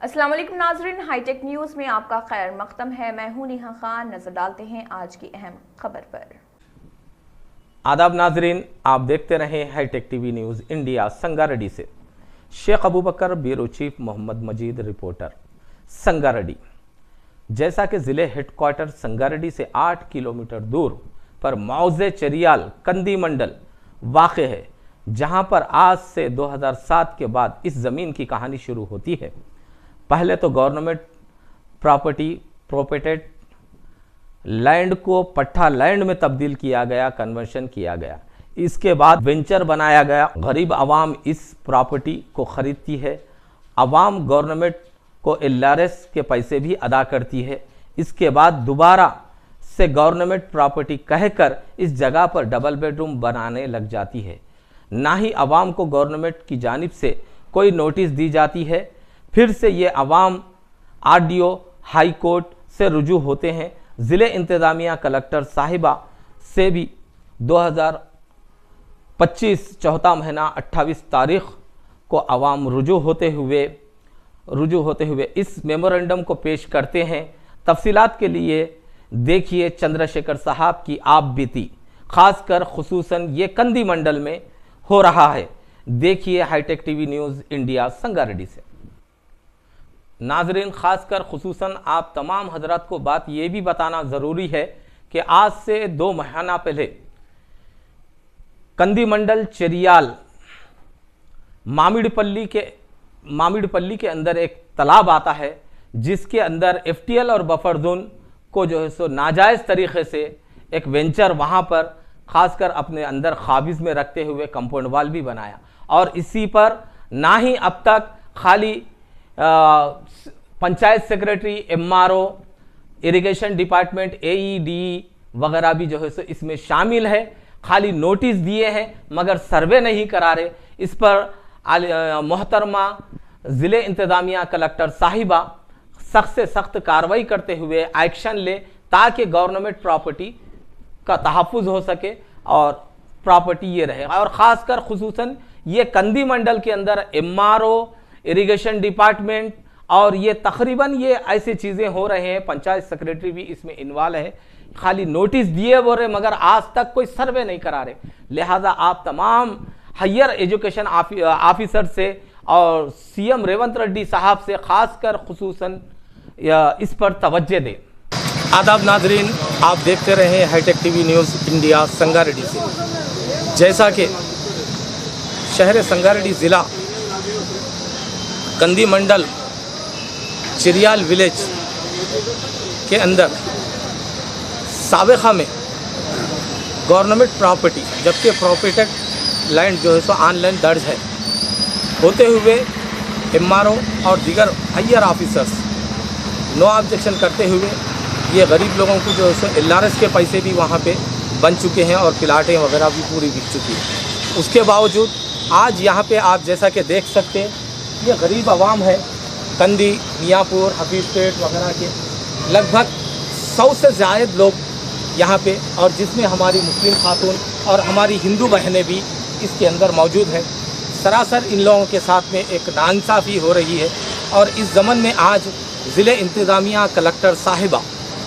अस्सलाम वालेकुम नाज़रीन, हाईटेक न्यूज़ में आपका खैर मक़दम है। मैं हूं नेहा खान। नजर डालते हैं आज की अहम खबर पर। आदाब नाजरीन, आप देखते रहे hi tech TV news India Sangareddy से। Sheikh Abu Bakar bureau chief Mohammed Majeed reporter Sangareddy. जैसा कि ज़िले हेडक्वार्टर संगारेड्डी से 8 किलोमीटर दूर पर मौज़े चरियाल कंदी मंडल वाक़ है, जहां पर आज से 2007 के बाद इस ज़मीन की कहानी शुरू होती है। पहले तो गवर्नमेंट प्रॉपर्टी प्रोपेटेड लैंड को पट्टा लैंड में तब्दील किया गया, कन्वर्शन किया गया। इसके बाद वेंचर बनाया गया। गरीब आवाम इस प्रॉपर्टी को ख़रीदती है। आवाम गवर्नमेंट को LRS के पैसे भी अदा करती है। इसके बाद दोबारा से गवर्नमेंट प्रॉपर्टी कहकर इस जगह पर डबल बेडरूम बनाने लग जाती है। ना ही आवाम को गवर्नमेंट की जानिब से कोई नोटिस दी जाती है। फिर से ये अवाम RDO हाई कोर्ट से रुजू होते हैं। ज़िले इंतज़ामिया कलेक्टर साहिबा से भी 2025 चौथा महीना 28 तारीख को अवाम रुजू होते हुए इस मेमोरेंडम को पेश करते हैं। तफसीलात के लिए देखिए चंद्रशेखर साहब की आप बीती, ख़ासकर खुसूसन ये कंदी मंडल में हो रहा है। देखिए hi tech TV news India Sangareddy से। नाजरीन, ख़ासकर खुसूसन आप तमाम हजरात को बात ये भी बताना ज़रूरी है कि आज से 2 महीना पहले कंदी मंडल चरियाल मामिड़पल्ली के अंदर एक तालाब आता है, जिसके अंदर FTL और बफर जोन को जो है सो नाजायज़ तरीक़े से एक वेंचर वहाँ पर ख़ासकर अपने अंदर ख़ाबिज़ में रखते हुए कंपाउंड वाल भी बनाया। और इसी पर ना ही अब तक खाली panchayat secretary, MRO, irrigation department, AEDE वगैरह भी जो है सो इसमें शामिल है। खाली नोटिस दिए हैं मगर सर्वे नहीं करा रहे। इस पर मोहतरमा ज़िले इंतज़ामिया कलेक्टर साहिबा सख्त से सख्त कार्रवाई करते हुए एक्शन ले, ताकि गवर्नमेंट प्रॉपर्टी का तहफ़्फ़ुज़ हो सके और प्रॉपर्टी ये रहे। और ख़ासकर खुसूसन ये कंदी मंडल के अंदर MRO, इरिगेशन डिपार्टमेंट और ये तकरीबन ये ऐसी चीज़ें हो रहे हैं। पंचायत सेक्रेटरी भी इसमें इन्वॉल्व है। खाली नोटिस दिए बोल रहे मगर आज तक कोई सर्वे नहीं करा रहे। लिहाजा आप तमाम हायर एजुकेशन ऑफिसर से और CM रेवंत रेड्डी साहब से ख़ासकर खुसूसन इस पर तवज्जो दें। आदाब नाजरीन, आप देखते रहे hi tech TV news India Sangareddy से। जैसा कि शहर संगारेड्डी ज़िला कंदी मंडल चिरियाल विलेज के अंदर साबिक़ा में गवर्नमेंट प्रॉपर्टी, जबकि प्रोपेटेड लैंड जो है सो ऑनलाइन दर्ज है, होते हुए MRO और दीगर हायर ऑफिसर्स नो ऑब्जेक्शन करते हुए ये गरीब लोगों को जो है सो LRS के पैसे भी वहाँ पे बन चुके हैं और प्लाटें वगैरह भी पूरी बिक चुकी है। उसके बावजूद आज यहाँ पे आप जैसा कि देख सकते हैं, ये गरीब आवाम है कंदी, मियाँपुर, हफीज़पेट वगैरह के लगभग 100 से ज़ायद लोग यहाँ पे, और जिसमें हमारी मुस्लिम खातून और हमारी हिंदू बहनें भी इसके अंदर मौजूद हैं। सरासर इन लोगों के साथ में एक नाइंसाफ़ी हो रही है। और इस ज़मन में आज ज़िले इंतज़ामिया कलेक्टर साहिबा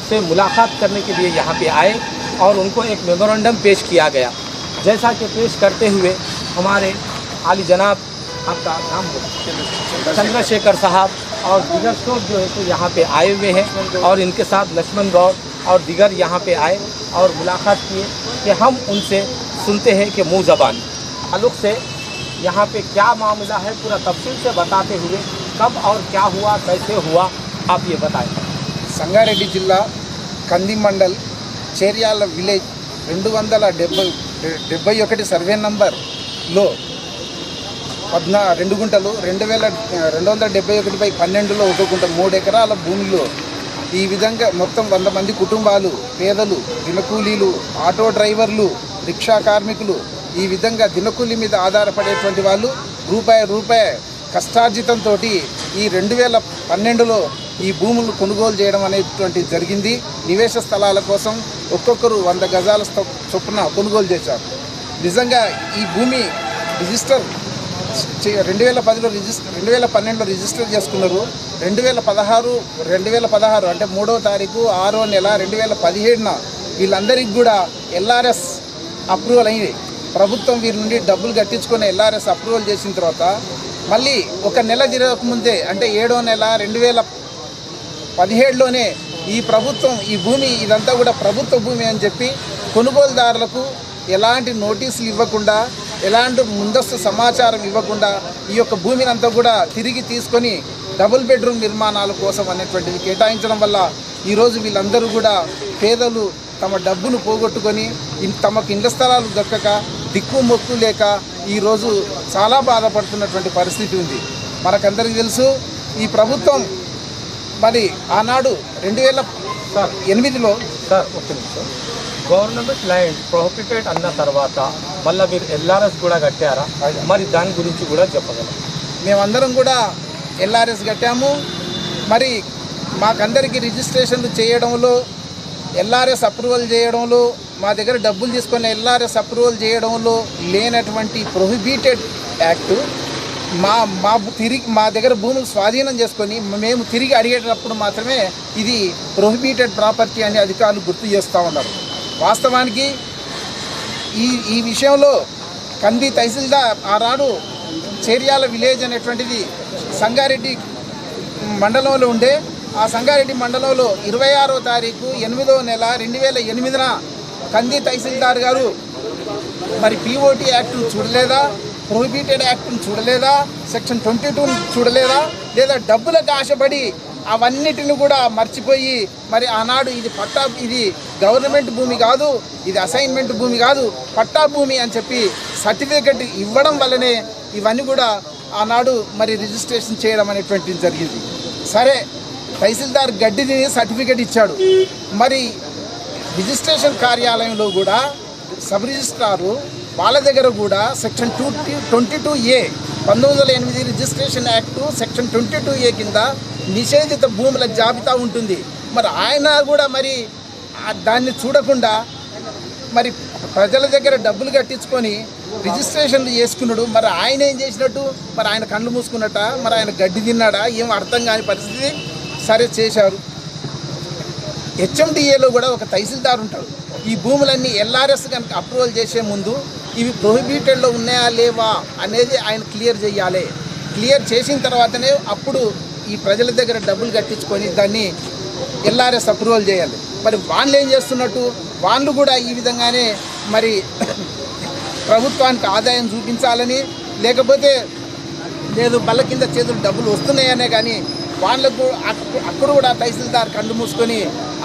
से मुलाकात करने के लिए यहाँ पे आए और उनको एक मेमोरेंडम पेश किया गया। जैसा कि पेश करते हुए हमारे आली जनाब, आपका नाम हो, चंद्रशेखर साहब और दीगर लोग जो है तो यहाँ पे आए हुए हैं और इनके साथ लक्ष्मण गौड़ और दीगर यहाँ पे आए और मुलाकात किए कि हम उनसे सुनते हैं कि मुँह ज़बान ताल्लुक़ से यहाँ पे क्या मामला है, पूरा तफसील से बताते हुए कब और क्या हुआ, कैसे हुआ, आप ये बताएं। संगारेड्डी जिला कंदी मंडल चेरियाल विलेज 271 सर्वे నంబర్లో 2 గుంటలు 2271/12లో 1 గుంట 3 ఎకరాల భూమిలో ఈ విధంగా మొత్తం 100 మంది కుటుంబాలు, పేదలు, దినకూలీలు, ఆటో డ్రైవర్లు, రిక్షా కార్మికులు, ఈ విధంగా దినకూలి మీద ఆధారపడేటువంటి వాళ్ళు రూపాయి కష్టార్జితంతో ఈ 2012లో ఈ భూములు కొనుగోలు చేయడం అనేటువంటి జరిగింది. నివేశ స్థలాల కోసం ఒక్కొక్కరు 100 గజాల చొప్పున కొనుగోలు చేశారు. నిజంగా ఈ భూమి రిజిస్టర్ 2010లో 2012లో రిజిస్టర్ చేసుకున్నారు. 2016 అంటే 3వ తారీఖు 6వ నెల 2017న వీళ్ళందరికీ కూడా ఎల్ఆర్ఎస్ అప్రూవల్ అయింది. ప్రభుత్వం వీరి నుండి డబ్బులు కట్టించుకొని ఎల్ఆర్ఎస్ అప్రూవల్ చేసిన తర్వాత మళ్ళీ ఒక నెల తిరగకముందే అంటే 7వ నెల 2017లోనే ఈ ప్రభుత్వం ఈ భూమి ఇదంతా కూడా ప్రభుత్వ భూమి అని చెప్పి కొనుగోలుదారులకు ఎలాంటి నోటీసులు ఇవ్వకుండా ఎలాంటి ముందస్తు సమాచారం ఇవ్వకుండా ఈ యొక్క భూమిని అంతా కూడా తిరిగి తీసుకొని డబుల్ బెడ్రూమ్ నిర్మాణాల కోసం అనేటువంటిది కేటాయించడం వల్ల ఈరోజు వీళ్ళందరూ కూడా పేదలు తమ డబ్బును పోగొట్టుకొని తమకు ఇండ్ల స్థలాలు దక్కక దిక్కు మొక్కు లేక ఈరోజు చాలా బాధపడుతున్నటువంటి పరిస్థితి ఉంది. మనకందరికీ తెలుసు ఈ ప్రభుత్వం మరి ఆనాడు 2008లో సార్ ఒక్క నిమిషం గవర్నమెంట్ ల్యాండ్ ప్రొహిబిటెడ్ అన్న తర్వాత మళ్ళీ మీరు ఎల్ఆర్ఎస్ కూడా కట్టారా? మరి దాని గురించి కూడా చెప్పగలరు. మేమందరం కూడా ఎల్ఆర్ఎస్ కట్టాము. మరి మాకందరికీ రిజిస్ట్రేషన్లు చేయడంలో ఎల్ఆర్ఎస్ అప్రూవల్ చేయడంలో మా దగ్గర డబ్బులు తీసుకొని ఎల్ఆర్ఎస్ అప్రూవల్ చేయడంలో లేనటువంటి ప్రొహిబిటెడ్ యాక్ట్ మా దగ్గర భూములు స్వాధీనం చేసుకొని మేము తిరిగి అడిగేటప్పుడు మాత్రమే ఇది ప్రొహిబిటెడ్ ప్రాపర్టీ అని అధికారులు గుర్తు చేస్తూ ఉన్నారు. వాస్తవానికి ఈ విషయంలో కంది తహసీల్దార్ ఆనాడు చేర్యాల విలేజ్ అనేటువంటిది సంగారెడ్డి మండలంలో ఉండే ఆ సంగారెడ్డి మండలంలో 26వ తారీఖు 8వ నెల 2008న కంది తహసీల్దార్ గారు మరి పిఓటి యాక్ట్ను చూడలేదా, ప్రొహిబిటెడ్ యాక్ట్ను చూడలేదా, సెక్షన్ 22ను చూడలేదా, లేదా డబ్బులకు ఆశపడి అవన్నిటిని కూడా మర్చిపోయి మరి ఆనాడు ఇది గవర్నమెంట్ భూమి కాదు, ఇది అసైన్మెంట్ భూమి కాదు, పట్టా భూమి అని చెప్పి సర్టిఫికెట్ ఇవ్వడం వల్లనే ఇవన్నీ కూడా ఆనాడు మరి రిజిస్ట్రేషన్ చేయడం అనేటువంటిది జరిగింది. సరే తహసీల్దార్ గడ్డి తిని సర్టిఫికెట్ ఇచ్చాడు. మరి రిజిస్ట్రేషన్ కార్యాలయంలో కూడా సబ్ రిజిస్ట్రారు వాళ్ళ దగ్గర కూడా section 22A 1908 registration act section 22A కింద నిషేధిత భూముల జాబితా ఉంటుంది. మరి ఆయన కూడా మరి దాన్ని చూడకుండా మరి ప్రజల దగ్గర డబ్బులు కట్టించుకొని రిజిస్ట్రేషన్లు చేసుకున్నాడు. మరి ఆయన ఏం చేసినట్టు? మరి ఆయన కళ్ళు మూసుకున్నట్ట, మరి ఆయన గడ్డి తిన్నాడా, ఏం అర్థం కాని పరిస్థితి. సరే చేశారు. HMDAలో కూడా ఒక తహసీల్దార్ ఉంటాడు. ఈ భూములన్నీ ఎల్ఆర్ఎస్ కనుక అప్రూవల్ చేసే ముందు ఇవి ప్రొహిబిటెడ్లో ఉన్నాయా లేవా అనేది ఆయన క్లియర్ చేయాలి. క్లియర్ చేసిన తర్వాతనే అప్పుడు ఈ ప్రజల దగ్గర డబ్బులు కట్టించుకొని దాన్ని ఎల్ఆర్ఎస్ అప్రూవల్ చేయాలి. మరి వాళ్ళు ఏం చేస్తున్నట్టు? వాళ్ళు కూడా ఈ విధంగానే మరి ప్రభుత్వానికి ఆదాయం చూపించాలని, లేకపోతే లేదు బల్ల కింద చేతులు డబ్బులు వస్తున్నాయనే కానీ వాళ్ళకు అక్కడ కూడా తహసీల్దార్ కళ్ళు మూసుకొని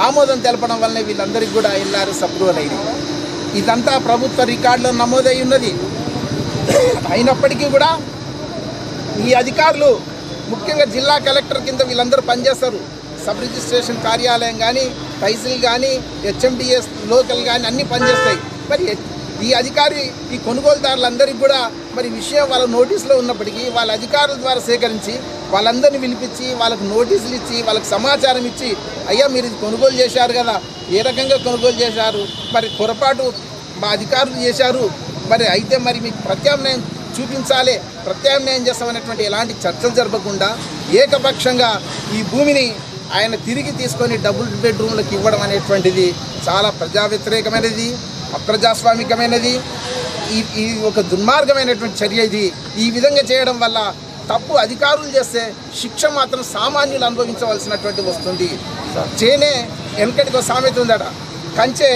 ఆమోదం తెలపడం వల్లనే వీళ్ళందరికీ కూడా ఎల్ఆర్ఎస్ అప్రూవల్ అయింది. ఇదంతా ప్రభుత్వ రికార్డులో నమోదై ఉన్నది. అయినప్పటికీ కూడా ఈ అధికారులు ముఖ్యంగా జిల్లా కలెక్టర్ కింద వీళ్ళందరూ పనిచేస్తారు. సబ్ రిజిస్ట్రేషన్ కార్యాలయం కానీ, తహసీల్ కానీ, HMDS లోకల్ కానీ అన్నీ పనిచేస్తాయి. మరి ఈ అధికారి ఈ కొనుగోలుదారులందరికీ కూడా మరి విషయం వాళ్ళ నోటీసులో ఉన్నప్పటికీ వాళ్ళ అధికారుల ద్వారా సేకరించి వాళ్ళందరినీ పిలిపించి వాళ్ళకు నోటీసులు ఇచ్చి వాళ్ళకి సమాచారం ఇచ్చి, అయ్యా మీరు ఇది కొనుగోలు చేశారు కదా, ఏ రకంగా కొనుగోలు చేశారు, మరి పొరపాటు మా అధికారులు చేశారు, మరి అయితే మరి మీకు ప్రత్యామ్నాయం చూపించాలి, ప్రత్యామ్నాయం చేస్తామనేటువంటి ఎలాంటి చర్చలు జరపకుండా ఏకపక్షంగా ఈ భూమిని ఆయన తిరిగి తీసుకొని డబుల్ బెడ్రూమ్లకు ఇవ్వడం అనేటువంటిది చాలా ప్రజా వ్యతిరేకమైనది, అప్రజాస్వామికమైనది. ఈ ఒక దుర్మార్గమైనటువంటి చర్య ఇది. ఈ విధంగా చేయడం వల్ల తప్పు అధికారులు చేస్తే శిక్ష మాత్రం సామాన్యులు అనుభవించవలసినటువంటి వస్తుంది. చేనే వెనకటికి ఒక సామెత ఉందట, కంచె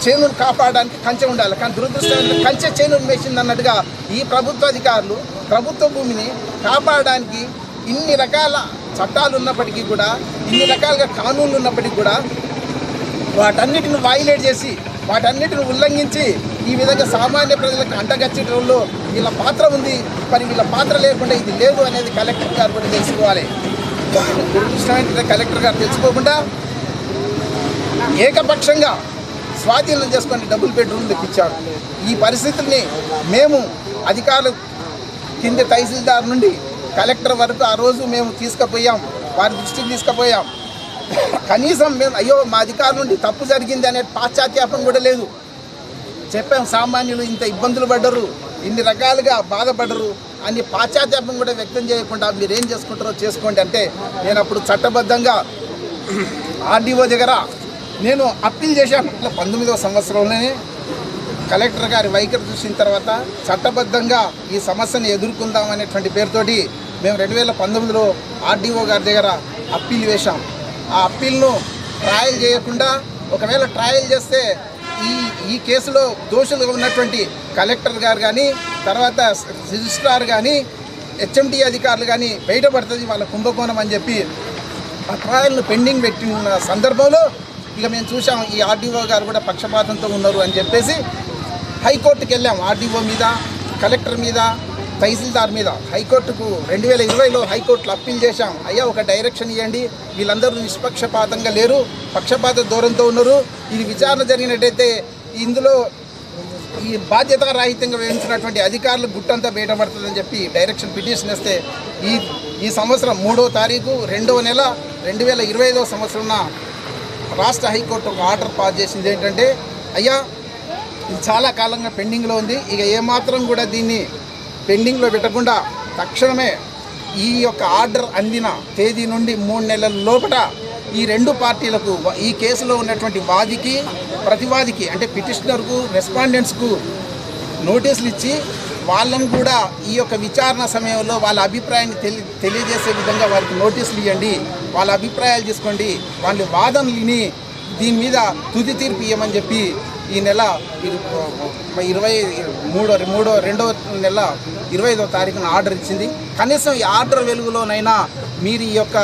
చేనును కాపాడడానికి కంచె ఉండాలి, కానీ దురదృష్టం కంచె చేనును వేసింది అన్నట్టుగా ఈ ప్రభుత్వ అధికారులు ప్రభుత్వ భూమిని కాపాడడానికి ఇన్ని రకాల చట్టాలు ఉన్నప్పటికీ కూడా, ఇన్ని రకాలుగా కానూన్లు ఉన్నప్పటికీ కూడా వాటన్నిటిని వైలేట్ చేసి వాటన్నిటిని ఉల్లంఘించి ఈ విధంగా సామాన్య ప్రజలకు అంటగచ్చడంలో వీళ్ళ పాత్ర ఉంది. మరి వీళ్ళ పాత్ర లేకుండా ఇది లేదు అనేది కలెక్టర్ గారు కూడా తెలుసుకోవాలి. దురదృష్టమైన కలెక్టర్ గారు తెలుసుకోకుండా ఏకపక్షంగా స్వాధీనం చేసుకొని డబుల్ బెడ్రూమ్లకు ఇచ్చారు. ఈ పరిస్థితుల్ని మేము అధికారులు కింద తహసీల్దార్ నుండి కలెక్టర్ వరకు ఆ రోజు మేము తీసుకుపోయాం, వారి దృష్టికి తీసుకుపోయాం. కనీసం మేము అయ్యో మా అధికారుల నుండి తప్పు జరిగింది అనే పాశ్చాత్యాపం కూడా లేదు. చెప్పాం సామాన్యులు ఇంత ఇబ్బందులు పడ్డరు, ఇన్ని రకాలుగా బాధపడరు అని పాశ్చాత్యాపం కూడా వ్యక్తం చేయకుండా మీరేం చేసుకుంటారో చేసుకోండి అంటే నేను అప్పుడు చట్టబద్ధంగా ఆర్డీఓ దగ్గర నేను అప్పీల్ చేశాను. 19వ సంవత్సరంలోనే కలెక్టర్ గారి వైఖరి చూసిన తర్వాత చట్టబద్ధంగా ఈ సమస్యను ఎదుర్కొందాం అనేటువంటి పేరుతోటి మేము 2019లో ఆర్డీఓ గారి దగ్గర అప్పీల్ వేశాం. ఆ అప్పీల్ను ట్రయల్ చేయకుండా, ఒకవేళ ట్రయల్ చేస్తే ఈ కేసులో దోషులుగా ఉన్నటువంటి కలెక్టర్ గారు కానీ, తర్వాత రిజిస్ట్రార్ కానీ, హెచ్ఎండి అధికారులు కానీ బయటపడుతుంది వాళ్ళ కుంభకోణం అని చెప్పి ఆ ట్రయల్ను పెండింగ్ పెట్టిన సందర్భంలో ఇక మేము చూసాం ఈ ఆర్డీఓ గారు కూడా పక్షపాతంతో ఉన్నారు అని చెప్పేసి హైకోర్టుకి వెళ్ళాం. ఆర్డీఓ మీద, కలెక్టర్ మీద, తహసీల్దార్ మీద హైకోర్టుకు 2020లో హైకోర్టులో అప్పీల్ చేశాం. అయ్యా ఒక డైరెక్షన్ ఇవ్వండి, వీళ్ళందరూ నిష్పక్షపాతంగా లేరు, పక్షపాత ధోరణితో ఉన్నారు, ఇది విచారణ జరిగినట్టయితే ఇందులో ఈ బాధ్యతారాహిత్యంగా వ్యవహరించినటువంటి అధికారులు గుట్టంతా బయటపడుతుందని చెప్పి డైరెక్షన్ పిటిషన్ ఇస్తే ఈ సంవత్సరం 3వ తారీఖు 2వ నెల 2025వ సంవత్సరం రాష్ట్ర హైకోర్టు ఒక ఆర్డర్ పాస్ చేసింది ఏంటంటే, అయ్యా ఇది చాలా కాలంగా పెండింగ్లో ఉంది, ఇక ఏమాత్రం కూడా దీన్ని పెండింగ్లో పెట్టకుండా తక్షణమే ఈ యొక్క ఆర్డర్ అందిన తేదీ నుండి 3 నెలల లోపల ఈ 2 పార్టీలకు, ఈ కేసులో ఉన్నటువంటి వాదికి, ప్రతివాదికి అంటే పిటిషనర్కు, రెస్పాండెంట్స్కు నోటీసులు ఇచ్చి వాళ్ళను కూడా ఈ యొక్క విచారణ సమయంలో వాళ్ళ అభిప్రాయాన్ని తెలియజేసే విధంగా వారికి నోటీసులు ఇవ్వండి, వాళ్ళ అభిప్రాయాలు తీసుకోండి, వాళ్ళ వాదనలు విని దీని మీద తుది తీర్పు ఇవ్వమని చెప్పి ఈ నెల 2వ నెల 25వ తారీఖున ఆర్డర్ ఇచ్చింది. కనీసం ఈ ఆర్డర్ వెలుగులోనైనా మీరు ఈ యొక్క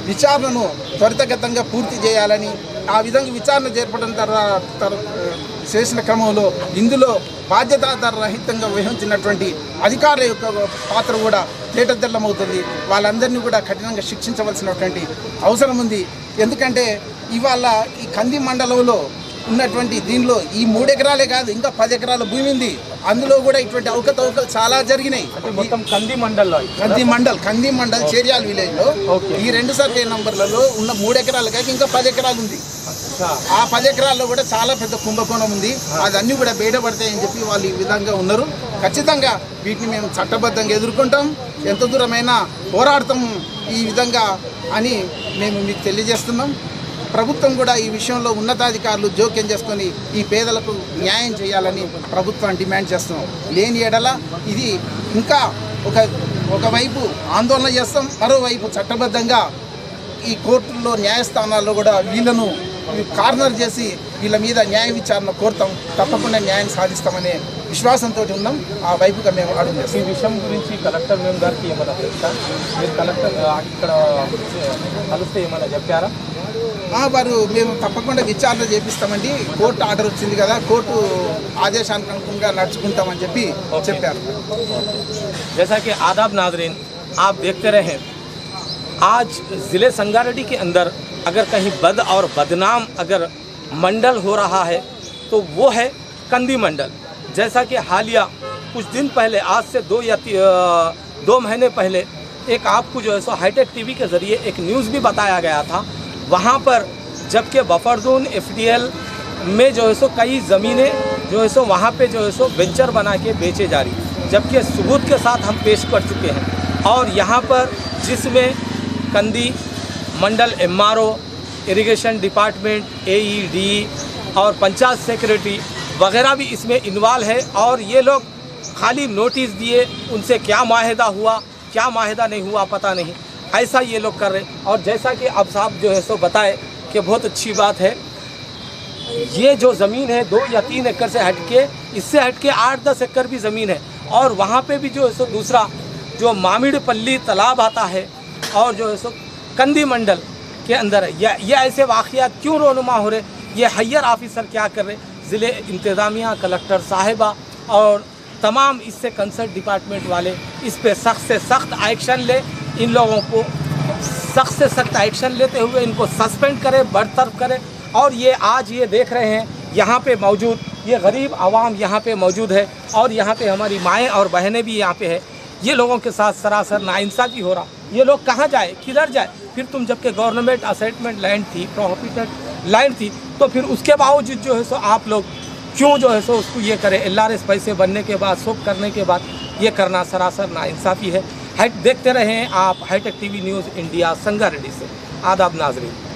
విచారణను త్వరితగతంగా పూర్తి చేయాలని, ఆ విధంగా విచారణ చేపట్టడం చేసిన క్రమంలో ఇందులో బాధ్యతారహితంగా వహించినటువంటి అధికారుల యొక్క పాత్ర కూడా తేటతెల్లమవుతుంది. వాళ్ళందరినీ కూడా కఠినంగా శిక్షించవలసినటువంటి అవసరం ఉంది. ఎందుకంటే ఇవాళ ఈ కంది మండలంలో ఉన్నటువంటి దీనిలో ఈ 3 ఎకరాలే కాదు, ఇంకా 10 ఎకరాల భూమి ఉంది. అందులో కూడా ఇటువంటి అవకతవకలు చాలా జరిగినాయి. మొత్తం కంది మండల్ చేర్యాల విలేజ్లో ఈ 2 సర్వే నంబర్లలో ఉన్న 3 ఎకరాలు కాక ఇంకా 10 ఎకరాలు ఉంది. ఆ 10 ఎకరాల్లో కూడా చాలా పెద్ద కుంభకోణం ఉంది. అదన్నీ కూడా బయటపడతాయని చెప్పి వాళ్ళు ఈ విధంగా ఉన్నారు. ఖచ్చితంగా వీటిని మేము చట్టబద్ధంగా ఎదుర్కొంటాం, ఎంత దూరమైనా పోరాడతాం ఈ విధంగా అని మేము మీకు తెలియజేస్తున్నాం. ప్రభుత్వం కూడా ఈ విషయంలో ఉన్నతాధికారులు జోక్యం చేసుకొని ఈ పేదలకు న్యాయం చేయాలని ప్రభుత్వాన్ని డిమాండ్ చేస్తున్నాం. లేని ఎడల ఇది ఇంకా ఒకవైపు ఆందోళన చేస్తాం, మరోవైపు చట్టబద్ధంగా ఈ కోర్టుల్లో, న్యాయస్థానాల్లో కూడా వీళ్ళను కార్నర్ చేసి వీళ్ళ మీద న్యాయ విచారణ కోరుతాం. తప్పకుండా న్యాయం సాధిస్తామనే విశ్వాసంతో ఉన్నాం. ఆ వైపుగా మేము అడుగు చేస్తాం. ఈ విషయం గురించి కలెక్టర్ మేము గారికి ఏమైనా తెలుసా? మీరు కలెక్టర్ ఇక్కడ కలిస్తే ఏమైనా చెప్పారా? వారు మేము తప్పకుండా విచారణ చేపిస్తామండి, కోర్టు ఆర్డర్ వచ్చింది కదా, కోర్టు ఆదేశానికి అనుగుణంగా నడుచుకుంటామని చెప్పి చెప్పారు. जैसा कि आदाब नाज़रीन, आप देखते रहे आज ज़िले संगारेड्डी के अंदर अगर कहीं बद और बदनाम अगर मंडल हो रहा है तो वो है कंदी मंडल। जैसा कि हालिया कुछ दिन पहले, आज से 2 महीने पहले एक आपको जो है सो हाईटेक टीवी के ज़रिए एक न्यूज़ भी बताया गया था। वहाँ पर जबकि बफरदून एफडीएल में जो है सो कई ज़मीनें जो है सो वहाँ पे जो है सो वेंचर बना के बेचे जा रही, जबकि सबूत के साथ हम पेश कर चुके हैं। और यहाँ पर जिसमें कंदी मंडल एमआरओ, इरिगेशन डिपार्टमेंट, एईडी और पंचायत सेक्रेटरी वगैरह भी इसमें इन्वॉल्व है। और ये लोग खाली नोटिस दिए, उनसे क्या माहिदा हुआ, क्या माहिदा नहीं हुआ पता नहीं, ऐसा ये लोग कर रहे। और जैसा कि अब साहब जो है सो बताए कि बहुत अच्छी बात है, ये जो ज़मीन है 2 या 3 एकड़ से हटके, इससे हटके 8-10 एकड़ भी ज़मीन है। और वहाँ पे भी जो है सो दूसरा जो मामिड़पल्ली तालाब आता है और जो है सो कंदी मंडल के अंदर है। ये ऐसे वाक़यात क्यों रोनुमा हो रहे? ये हायर ऑफिसर क्या कर रहे? ज़िले इंतज़ामिया, कलेक्टर साहिबा और तमाम इससे कंसर्न डिपार्टमेंट वाले इस पे सख्त से सख्त एक्शन ले, इन लोगों को सख्त से सख्त एक्शन लेते हुए इनको सस्पेंड करें, बरतरफ करें। और ये आज ये देख रहे हैं यहाँ पे मौजूद ये गरीब आवाम यहाँ पे मौजूद है, और यहाँ पे हमारी माएँ और बहनें भी यहाँ पे है। ये लोगों के साथ सरासर नाइंसाफ़ी हो रहा। ये लोग कहाँ जाए, किधर जाए? फिर तुम जबकि गवर्नमेंट असेटमेंट लैंड थी, प्रोहिबिटेड लैंड थी, तो फिर उसके बावजूद जो है सो आप लोग क्यों जो है सो उसको ये करे, LRS पैसे बनने के बाद, शोक करने के बाद ये करना सरासर नाइंसाफ़ी है। देखते रहें आप hi tech TV news India, Sangareddy से। आदाब नाजरीन।